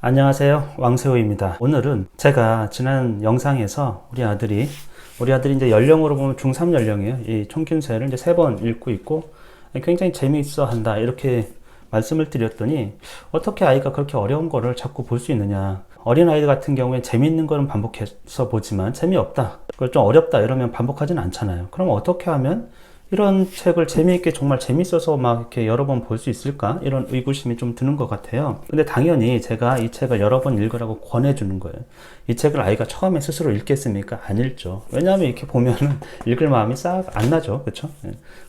안녕하세요, 왕세호입니다. 오늘은 제가 지난 영상에서 우리 아들이 이제 연령으로 보면 중3 연령이에요. 이 총균세를 이제 3번 읽고 있고 굉장히 재미있어 한다 이렇게 말씀을 드렸더니 어떻게 아이가 그렇게 어려운 거를 자꾸 볼 수 있느냐. 어린 아이들 같은 경우에 재미있는 거는 반복해서 보지만 재미없다, 그걸 좀 어렵다 이러면 반복하진 않잖아요. 그럼 어떻게 하면 이런 책을 재미있게 정말 재밌어서 막 이렇게 여러 번 볼 수 있을까? 이런 의구심이 좀 드는 것 같아요. 근데 당연히 제가 이 책을 여러 번 읽으라고 권해주는 거예요. 이 책을 아이가 처음에 스스로 읽겠습니까? 안 읽죠. 왜냐하면 이렇게 보면은 읽을 마음이 싹 안 나죠. 그렇죠?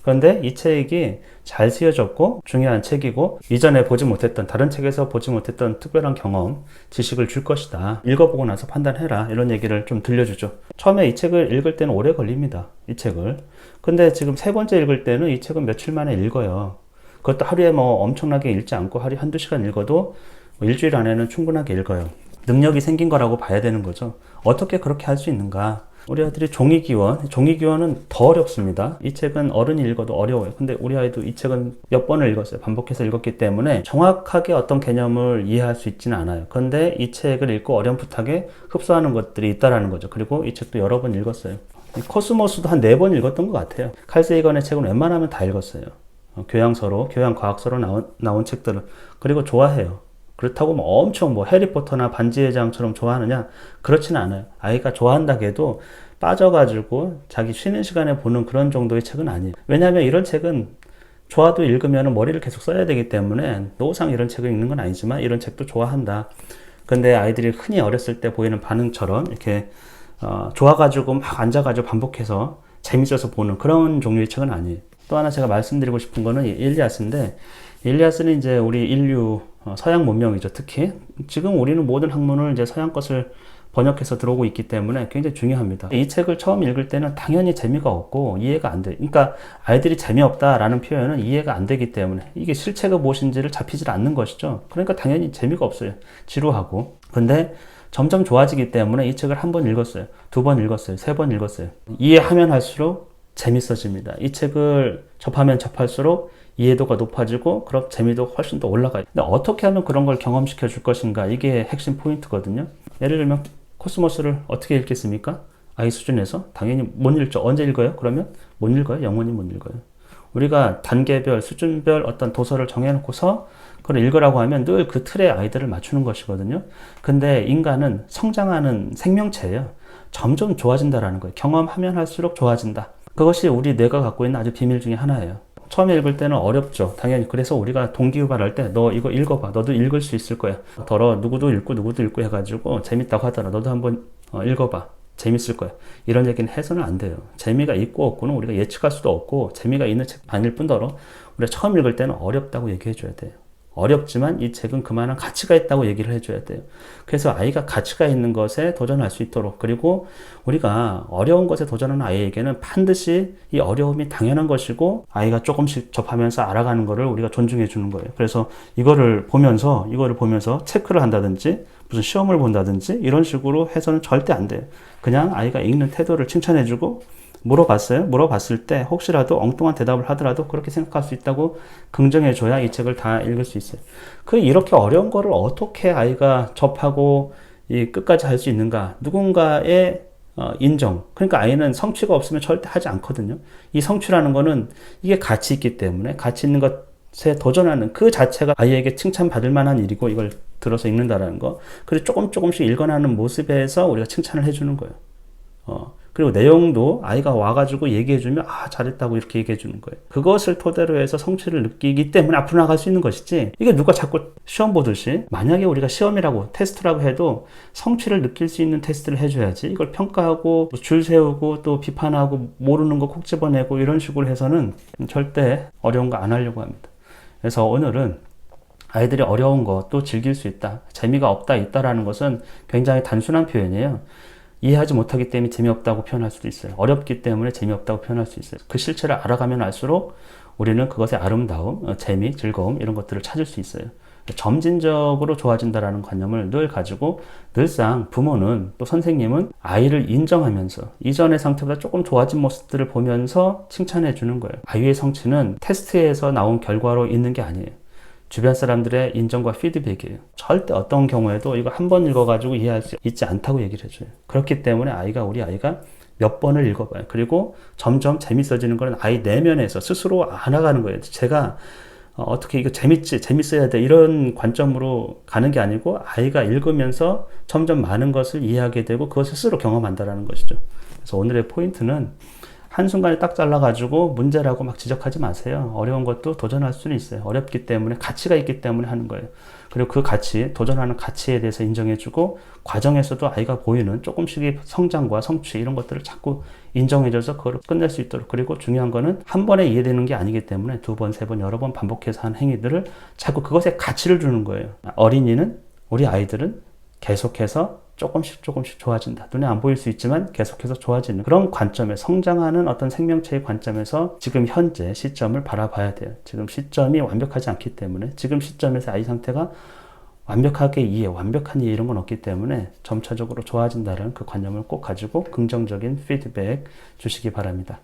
그런데 이 책이 잘 쓰여졌고 중요한 책이고 이전에 보지 못했던, 다른 책에서 보지 못했던 특별한 경험, 지식을 줄 것이다. 읽어보고 나서 판단해라. 이런 얘기를 좀 들려주죠. 처음에 이 책을 읽을 때는 오래 걸립니다. 이 책을. 근데 지금 3번째 읽을 때는 이 책은 며칠 만에 읽어요. 그것도 하루에 뭐 엄청나게 읽지 않고 하루에 한두 시간 읽어도 뭐 일주일 안에는 충분하게 읽어요. 능력이 생긴 거라고 봐야 되는 거죠. 어떻게 그렇게 할 수 있는가? 우리 아들이 종이기원은 더 어렵습니다. 이 책은 어른이 읽어도 어려워요. 근데 우리 아이도 이 책은 몇 번을 읽었어요. 반복해서 읽었기 때문에 정확하게 어떤 개념을 이해할 수 있지는 않아요. 그런데 이 책을 읽고 어렴풋하게 흡수하는 것들이 있다라는 거죠. 그리고 이 책도 여러 번 읽었어요. 코스모스도 한 4번 읽었던 것 같아요. 칼 세이건의 책은 웬만하면 다 읽었어요. 교양서로, 교양과학서로 나온 책들을. 그리고 좋아해요. 그렇다고 뭐 엄청 뭐 해리포터나 반지의 제왕처럼 좋아하느냐? 그렇지는 않아요. 아이가 좋아한다고 해도 빠져가지고 자기 쉬는 시간에 보는 그런 정도의 책은 아니에요. 왜냐하면 이런 책은 좋아도 읽으면 머리를 계속 써야 되기 때문에 노상 이런 책을 읽는 건 아니지만 이런 책도 좋아한다. 근데 아이들이 흔히 어렸을 때 보이는 반응처럼 이렇게 좋아가지고 막 앉아가지고 반복해서 재밌어서 보는 그런 종류의 책은 아니에요. 또 하나 제가 말씀드리고 싶은 거는 일리아스인데, 일리아스는 이제 우리 인류 서양 문명이죠. 특히 지금 우리는 모든 학문을 이제 서양 것을 번역해서 들어오고 있기 때문에 굉장히 중요합니다. 이 책을 처음 읽을 때는 당연히 재미가 없고 이해가 안 돼. 그러니까 아이들이 재미없다라는 표현은 이해가 안 되기 때문에 이게 실체가 무엇인지를 잡히질 않는 것이죠. 그러니까 당연히 재미가 없어요. 지루하고. 근데 점점 좋아지기 때문에 이 책을 1번 읽었어요. 2번 읽었어요. 3번 읽었어요. 이해하면 할수록 재밌어집니다. 이 책을 접하면 접할수록 이해도가 높아지고 그럼 재미도 훨씬 더 올라가요. 근데 어떻게 하면 그런 걸 경험시켜 줄 것인가, 이게 핵심 포인트거든요. 예를 들면 코스모스를 어떻게 읽겠습니까? 아이 수준에서 당연히 못 읽죠. 언제 읽어요? 그러면 못 읽어요. 영원히 못 읽어요. 우리가 단계별, 수준별 어떤 도서를 정해놓고서 그걸 읽으라고 하면 늘 그 틀에 아이들을 맞추는 것이거든요. 근데 인간은 성장하는 생명체예요. 점점 좋아진다라는 거예요. 경험하면 할수록 좋아진다. 그것이 우리 뇌가 갖고 있는 아주 비밀 중에 하나예요. 처음에 읽을 때는 어렵죠. 당연히. 그래서 우리가 동기유발할 때 너 이거 읽어봐. 너도 읽을 수 있을 거야. 누구도 읽고 해가지고 재밌다고 하더라. 너도 한번 읽어봐. 재밌을 거야. 이런 얘기는 해서는 안 돼요. 재미가 있고 없고는 우리가 예측할 수도 없고 재미가 있는 책 아닐 뿐더러 우리가 처음 읽을 때는 어렵다고 얘기해 줘야 돼요. 어렵지만 이 책은 그만한 가치가 있다고 얘기를 해줘야 돼요. 그래서 아이가 가치가 있는 것에 도전할 수 있도록, 그리고 우리가 어려운 것에 도전하는 아이에게는 반드시 이 어려움이 당연한 것이고 아이가 조금씩 접하면서 알아가는 것을 우리가 존중해 주는 거예요. 그래서 이거를 보면서 체크를 한다든지 무슨 시험을 본다든지 이런 식으로 해서는 절대 안 돼요. 그냥 아이가 읽는 태도를 칭찬해 주고 물어봤어요. 물어봤을 때 혹시라도 엉뚱한 대답을 하더라도 그렇게 생각할 수 있다고 긍정해줘야 이 책을 다 읽을 수 있어요. 이렇게 어려운 거를 어떻게 아이가 접하고 끝까지 할 수 있는가? 누군가의 인정. 그러니까 아이는 성취가 없으면 절대 하지 않거든요. 이 성취라는 거는 이게 가치 있기 때문에 가치 있는 것에 도전하는 그 자체가 아이에게 칭찬받을 만한 일이고 이걸 들어서 읽는다라는 거. 그리고 조금씩 읽어나는 모습에서 우리가 칭찬을 해주는 거예요. 그리고 내용도 아이가 와가지고 얘기해주면 잘했다고 이렇게 얘기해주는 거예요. 그것을 토대로 해서 성취를 느끼기 때문에 앞으로 나갈 수 있는 것이지, 이게 누가 자꾸 시험 보듯이, 만약에 우리가 시험이라고 테스트라고 해도 성취를 느낄 수 있는 테스트를 해줘야지, 이걸 평가하고 줄 세우고 또 비판하고 모르는 거 콕 집어내고 이런 식으로 해서는 절대 어려운 거 안 하려고 합니다. 그래서 오늘은 아이들이 어려운 것도 즐길 수 있다, 재미가 없다 있다라는 것은 굉장히 단순한 표현이에요. 이해하지 못하기 때문에 재미없다고 표현할 수도 있어요. 어렵기 때문에 재미없다고 표현할 수 있어요. 그 실체를 알아가면 알수록 우리는 그것의 아름다움, 재미, 즐거움 이런 것들을 찾을 수 있어요. 점진적으로 좋아진다라는 관념을 늘 가지고, 늘상 부모는 또 선생님은 아이를 인정하면서 이전의 상태보다 조금 좋아진 모습들을 보면서 칭찬해 주는 거예요. 아이의 성취는 테스트에서 나온 결과로 있는 게 아니에요. 주변 사람들의 인정과 피드백이에요. 절대 어떤 경우에도 이거 한 번 읽어가지고 이해할 수 있지 않다고 얘기를 해줘요. 그렇기 때문에 우리 아이가 몇 번을 읽어봐요. 그리고 점점 재밌어지는 거는 아이 내면에서 스스로 알아가는 거예요. 제가 어떻게 이거 재밌어야 돼 이런 관점으로 가는 게 아니고 아이가 읽으면서 점점 많은 것을 이해하게 되고 그것을 스스로 경험한다라는 것이죠. 그래서 오늘의 포인트는 한순간에 딱 잘라가지고 문제라고 막 지적하지 마세요. 어려운 것도 도전할 수는 있어요. 어렵기 때문에 가치가 있기 때문에 하는 거예요. 그리고 그 가치, 도전하는 가치에 대해서 인정해주고 과정에서도 아이가 보이는 조금씩의 성장과 성취 이런 것들을 자꾸 인정해줘서 그걸 끝낼 수 있도록. 그리고 중요한 거는 한 번에 이해되는 게 아니기 때문에 두 번, 세 번, 여러 번 반복해서 하는 행위들을 자꾸 그것에 가치를 주는 거예요. 어린이는, 우리 아이들은 계속해서 조금씩 좋아진다. 눈에 안 보일 수 있지만 계속해서 좋아지는 그런 관점에 성장하는 어떤 생명체의 관점에서 지금 현재 시점을 바라봐야 돼요. 지금 시점이 완벽하지 않기 때문에 지금 시점에서 아이 상태가 완벽한 이해 이런 건 없기 때문에 점차적으로 좋아진다는 그 관념을 꼭 가지고 긍정적인 피드백 주시기 바랍니다.